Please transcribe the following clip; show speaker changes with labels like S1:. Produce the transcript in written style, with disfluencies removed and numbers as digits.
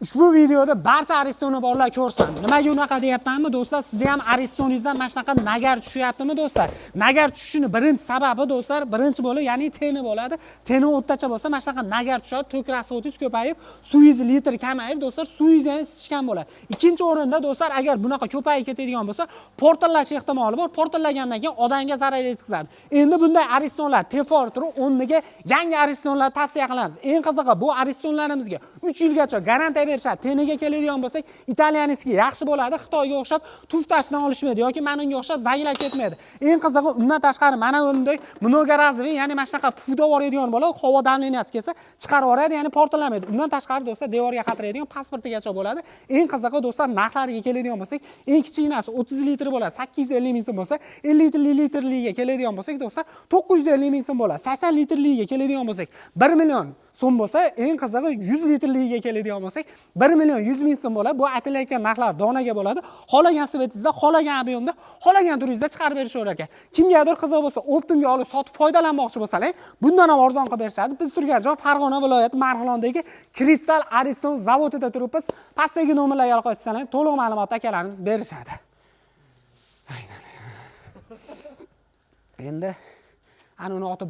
S1: Ushbu videoda barcha Aristonni borlar ko'rsin. Nimaga unaqa deyapmanmi do'stlar? Siz ham Aristoningizdan mana shunaqa nagar tushyaptimi do'stlar? Nagar tushishini birinchi sababi do'stlar, birinchi bo'lib, ya'ni teni bo'ladi. Teni o'rtacha bo'lsa, mana shunaqa nagar tushadi, to'k rasvotingiz ko'payib, suyingiz litr kamayib, do'stlar, suyingizni ham isitishgan bo'ladi. Ikkinchi o'rinda do'stlar, agar bunaqa ko'payib ketadigan bo'lsa, portlash ehtimoli bor. Portlagandan keyin odamga zarar yetkazadi. Endi bunday Aristonlar tefor turib, o'rniga yangi Aristonlar tavsiya qilamiz. Eng qizig'i, bu Aristonlarimizga 3 yilgacha garantiya berishadi. Teniga keladigan bo'lsak, italyanskiy yaxshi bo'ladi, Xitoyga o'xshab tuftasidan olishmaydi yoki menga o'xshab zaylab ketmaydi. Eng qizig'i, undan tashqari mana bunday mnogorazовый, ya'ni mana shunaqa pufda boradigan bo'ladi, havo давленияsi kelsa chiqarib yuboradi, ya'ni portlamaydi. Undan tashqari do'stlar, devorga qatiradigan pasportigacha bo'ladi. Eng qizig'i do'stlar, narxlariga keladigan bo'lsak, eng kichkinasi 30 litr bo'ladi, 850 ming so'm bo'lsa, 50 litrligiga keladigan bo'lsak do'stlar, 950 ming so'm bo'ladi. 80 litrligiga keladigan bo'lsak, 1 million so'm bo'lsa, eng qizig'i 100 litrligiga keladigan bo'lsak, 1 million 100 ming so'm bo'ladi. Bu aytilayotgan narxlar donaga bo'ladi. Xolagan sifatingizda, xolagan ob'yemda, xolagan turingizda chiqarib berishaverar ekan. Kimgadir qiziq bo'lsa, optimga olib sotib foydalanmoqchi bo'lsalar, bundan ham arzon qilib berishadi. Biz turgan joy Farg'ona viloyati Marg'ilondagi Kristal Ariston zavodida turibmiz. Pastdagi nomerlarga aloqa qilsangiz, to'liq ma'lumot akalarimiz berishadi. Aynan. Endi ana uni otib